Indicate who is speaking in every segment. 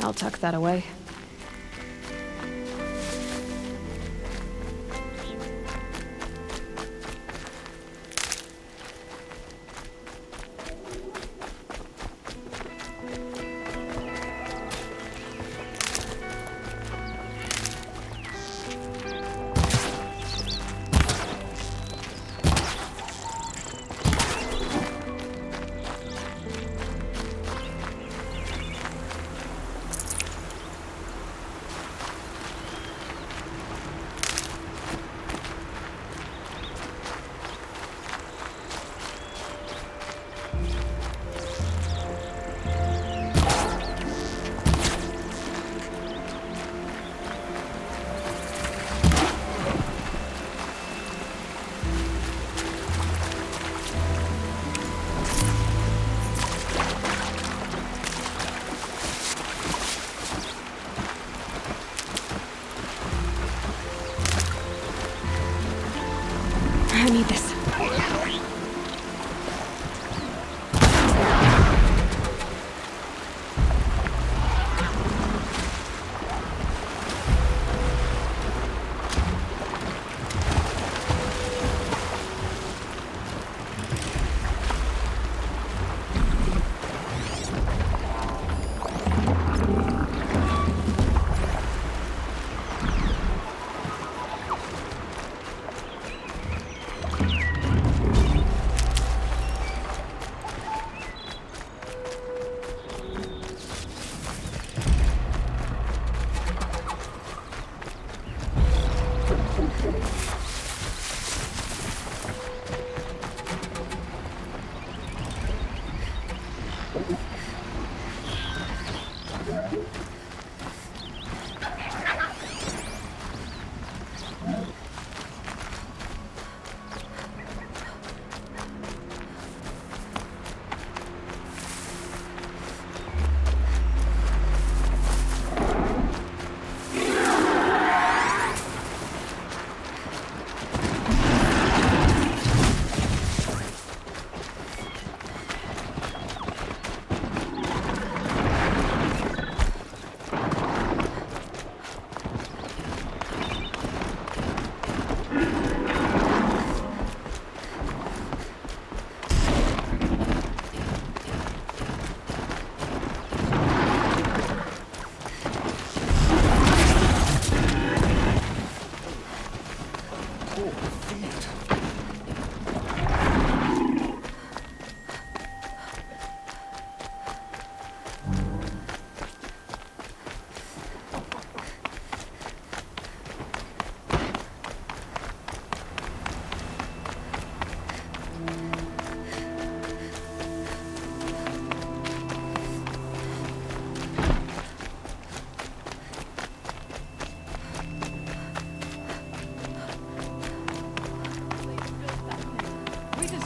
Speaker 1: I'll tuck that away. I need this.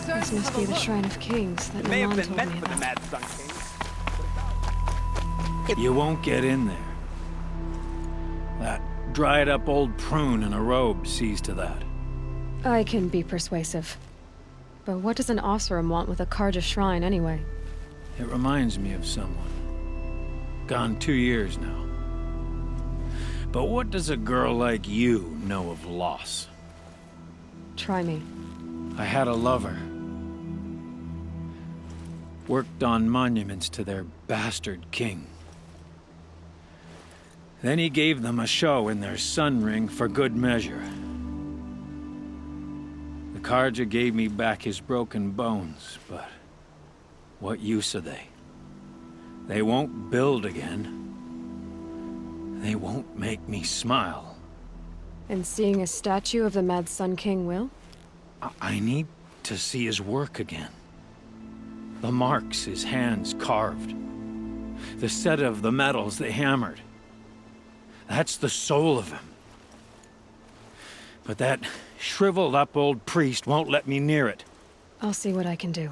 Speaker 1: This must be the Shrine of Kings that Milan told me about.
Speaker 2: You won't get in there. That dried-up old prune in a robe sees to that.
Speaker 1: I can be persuasive. But what does an Osram want with a Karja shrine anyway?
Speaker 2: It reminds me of someone. Gone 2 years now. But what does a girl like you know of loss?
Speaker 1: Try me.
Speaker 2: I had a lover. Worked on monuments to their bastard king. Then he gave them a show in their sun ring for good measure. The Karja gave me back his broken bones, but what use are they? They won't build again. They won't make me smile.
Speaker 1: And seeing a statue of the Mad Sun King will?
Speaker 2: I need to see his work again. The marks his hands carved. The set of the metals they hammered. That's the soul of him. But that shriveled up old priest won't let me near it.
Speaker 1: I'll see what I can do.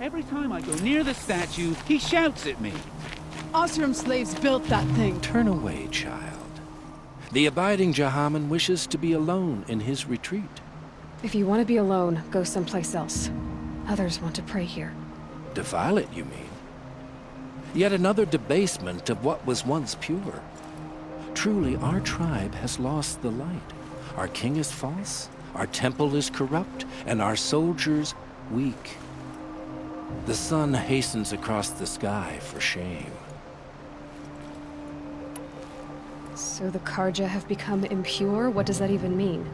Speaker 3: Every time I go near the statue, he shouts at me.
Speaker 4: Osram slaves built that thing.
Speaker 5: Turn away, child. The abiding Jahaman wishes to be alone in his retreat.
Speaker 1: If you want to be alone, go someplace else. Others want to pray here.
Speaker 5: Defile it, you mean? Yet another debasement of what was once pure. Truly, our tribe has lost the light. Our king is false, our temple is corrupt, and our soldiers weak. The sun hastens across the sky for shame.
Speaker 1: So the Karja have become impure? What does that even mean?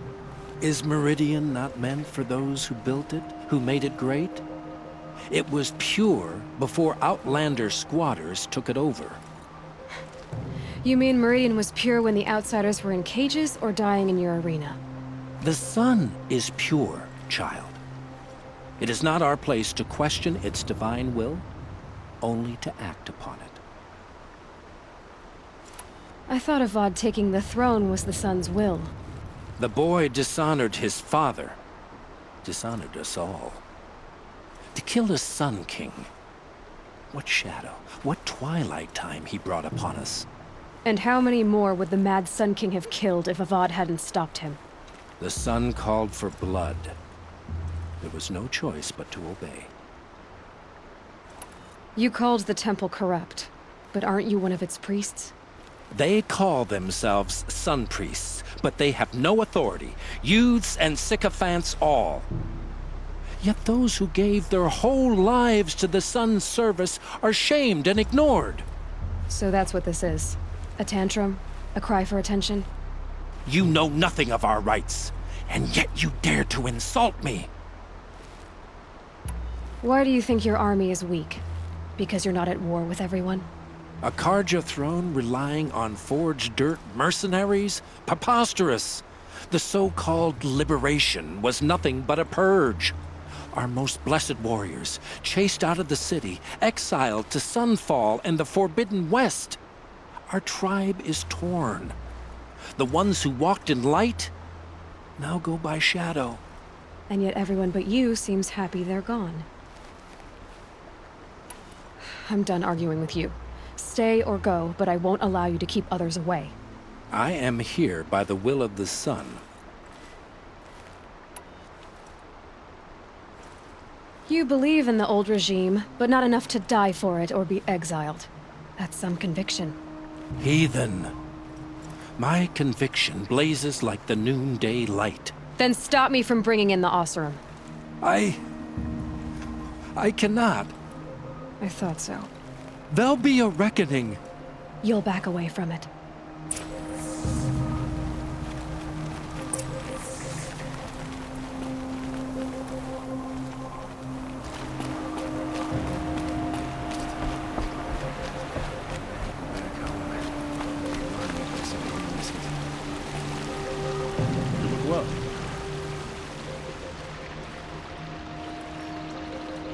Speaker 5: Is Meridian not meant for those who built it, who made it great? It was pure before outlander squatters took it over.
Speaker 1: You mean Meridian was pure when the outsiders were in cages or dying in your arena?
Speaker 5: The sun is pure, child. It is not our place to question its divine will, only to act upon it.
Speaker 1: I thought Avad taking the throne was the sun's will.
Speaker 5: The boy dishonored his father, dishonored us all. To kill a sun king. What shadow, what twilight time he brought upon us.
Speaker 1: And how many more would the mad Sun King have killed if Avad hadn't stopped him?
Speaker 5: The sun called for blood. There was no choice but to obey.
Speaker 1: You called the temple corrupt, but aren't you one of its priests?
Speaker 5: They call themselves sun priests, but they have no authority. Youths and sycophants all. Yet those who gave their whole lives to the sun's service are shamed and ignored.
Speaker 1: So that's what this is. A tantrum? A cry for attention?
Speaker 5: You know nothing of our rights, and yet you dare to insult me.
Speaker 1: Why do you think your army is weak? Because you're not at war with everyone?
Speaker 5: A Karja throne relying on forged dirt mercenaries? Preposterous! The so-called liberation was nothing but a purge. Our most blessed warriors, chased out of the city, exiled to Sunfall and the Forbidden West. Our tribe is torn. The ones who walked in light now go by shadow.
Speaker 1: And yet everyone but you seems happy they're gone. I'm done arguing with you. Stay or go, but I won't allow you to keep others away.
Speaker 5: I am here by the will of the sun.
Speaker 1: You believe in the old regime, but not enough to die for it or be exiled. That's some conviction.
Speaker 5: Heathen. My conviction blazes like the noonday light.
Speaker 1: Then stop me from bringing in the Oseram.
Speaker 5: I cannot.
Speaker 1: I thought so.
Speaker 5: There'll be a reckoning.
Speaker 1: You'll back away from it.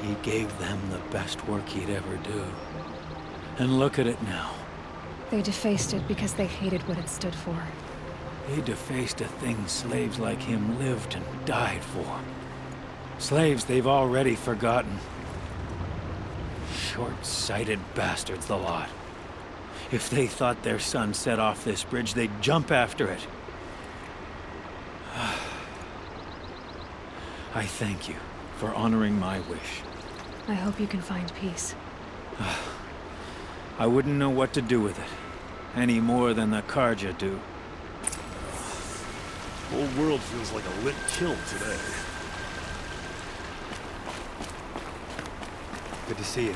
Speaker 2: He gave them the best work he'd ever do. And look at it now.
Speaker 1: They defaced it because they hated what it stood for.
Speaker 2: They defaced a thing slaves like him lived and died for. Slaves they've already forgotten. Short-sighted bastards, the lot. If they thought their son set off this bridge, they'd jump after it. I thank you for honoring my wish.
Speaker 1: I hope you can find peace.
Speaker 2: I wouldn't know what to do with it, any more than the Karja do.
Speaker 6: Whole world feels like a lit kill today.
Speaker 7: Good to see you.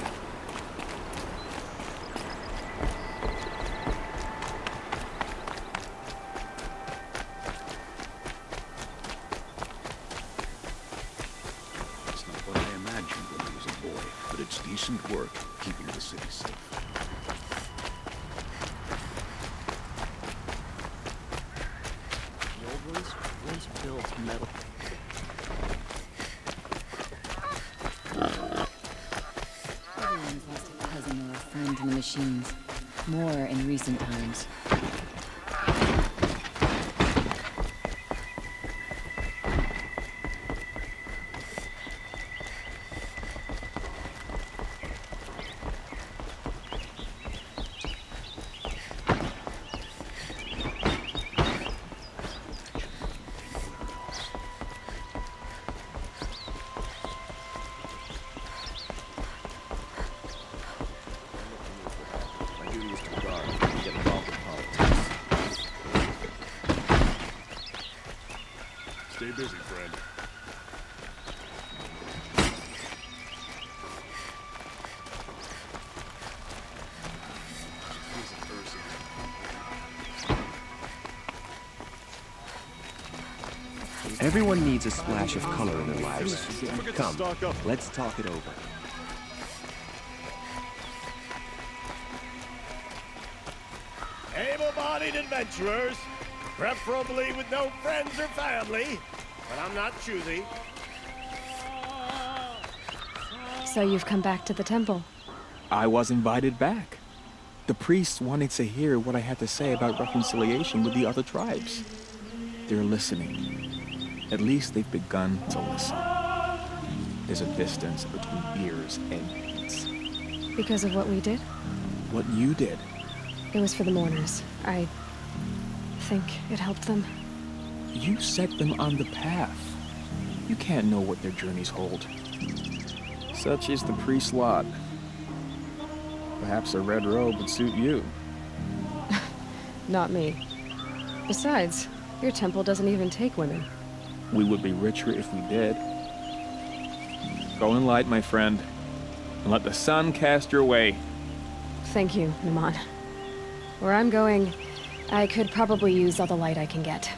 Speaker 6: It's not what I imagined when I was a boy, but it's decent work keeping the city safe.
Speaker 3: The old ones once built metal.
Speaker 8: Everyone's lost a cousin or a friend in the machines. More in recent times.
Speaker 6: Stay busy, friend.
Speaker 7: Everyone needs a splash of color in their lives. Come, let's talk it over.
Speaker 9: Able-bodied adventurers, preferably with no friends or family, but I'm not choosy.
Speaker 1: So you've come back to the temple.
Speaker 10: I was invited back. The priests wanted to hear what I had to say about reconciliation with the other tribes. They're listening. At least they've begun to listen. There's a distance between ears and heads.
Speaker 1: Because of what we did?
Speaker 10: What you did.
Speaker 1: It was for the mourners. I think it helped them.
Speaker 10: You set them on the path. You can't know what their journeys hold. Such is the priest's lot. Perhaps a red robe would suit you.
Speaker 1: Not me. Besides, your temple doesn't even take women.
Speaker 10: We would be richer if we did. Go in light, my friend, and let the sun cast your way.
Speaker 1: Thank you, Naman. Where I'm going, I could probably use all the light I can get.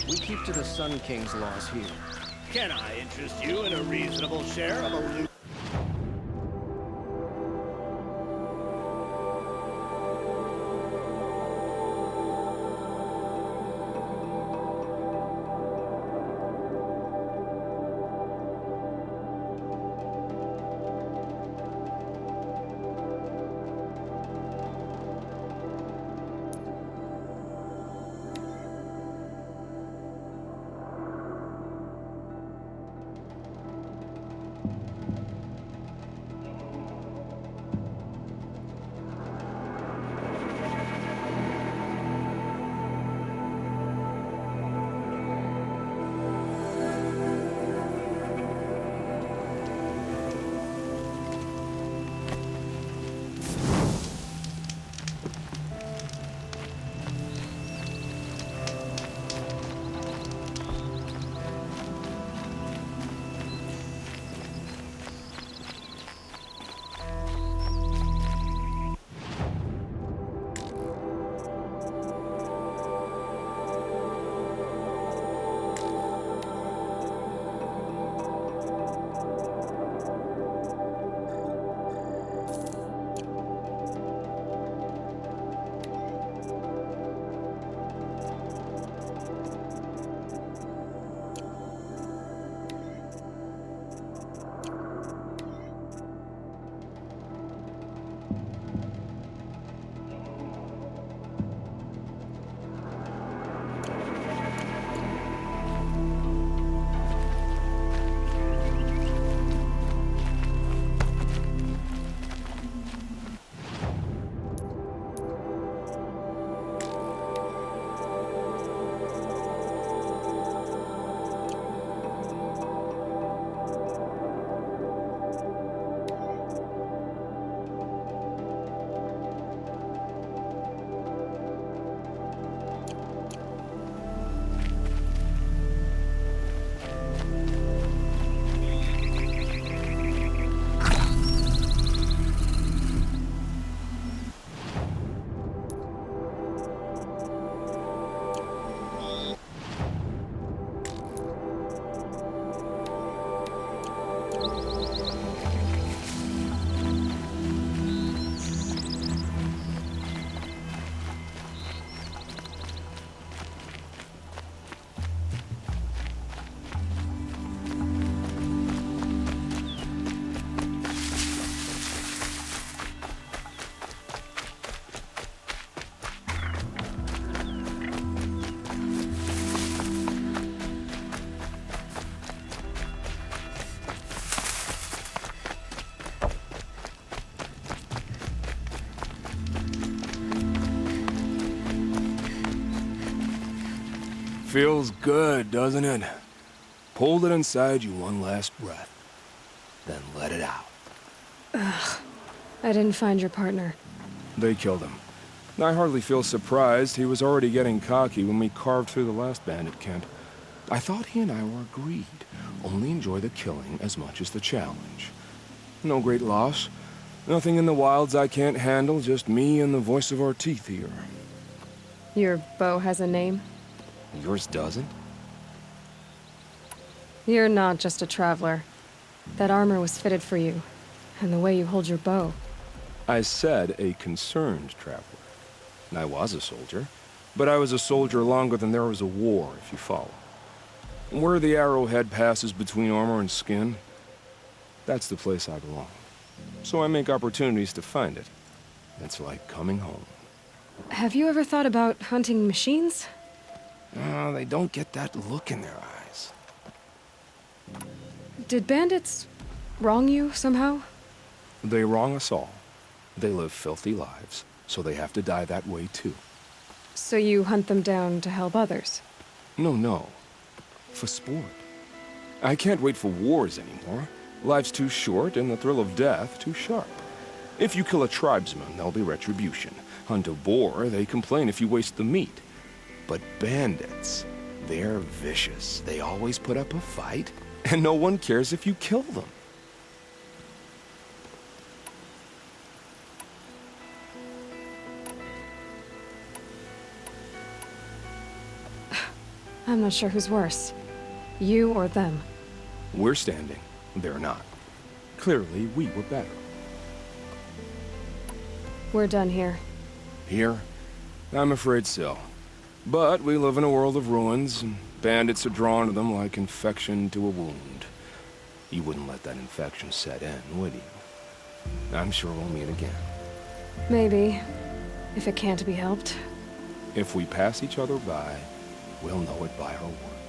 Speaker 7: We keep to the Sun King's laws here.
Speaker 9: Can I interest you in a reasonable share of a loot?
Speaker 11: Feels good, doesn't it? Hold it inside you one last breath, then let it out.
Speaker 1: Ugh. I didn't find your partner.
Speaker 11: They killed him. I hardly feel surprised. He was already getting cocky when we carved through the last bandit camp. I thought he and I were agreed. Only enjoy the killing as much as the challenge. No great loss. Nothing in the wilds I can't handle, just me and the voice of our teeth here.
Speaker 1: Your bow has a name?
Speaker 11: Yours doesn't?
Speaker 1: You're not just a traveler. That armor was fitted for you, and the way you hold your bow.
Speaker 11: I said a concerned traveler. I was a soldier, but I was a soldier longer than there was a war, if you follow. Where the arrowhead passes between armor and skin, that's the place I belong. So I make opportunities to find it. It's like coming home.
Speaker 1: Have you ever thought about hunting machines?
Speaker 11: They don't get that look in their eyes.
Speaker 1: Did bandits wrong you somehow?
Speaker 11: They wrong us all. They live filthy lives, so they have to die that way too.
Speaker 1: So you hunt them down to help others?
Speaker 11: No. For sport. I can't wait for wars anymore. Life's too short and the thrill of death too sharp. If you kill a tribesman, there'll be retribution. Hunt a boar, they complain if you waste the meat. But bandits, they're vicious. They always put up a fight, and no one cares if you kill them.
Speaker 1: I'm not sure who's worse. You or them.
Speaker 11: We're standing. They're not. Clearly, we were better.
Speaker 1: We're done here.
Speaker 11: Here? I'm afraid so. But we live in a world of ruins, and bandits are drawn to them like infection to a wound. You wouldn't let that infection set in, would you? I'm sure we'll meet again.
Speaker 1: Maybe. If it can't be helped.
Speaker 11: If we pass each other by, we'll know it by our work.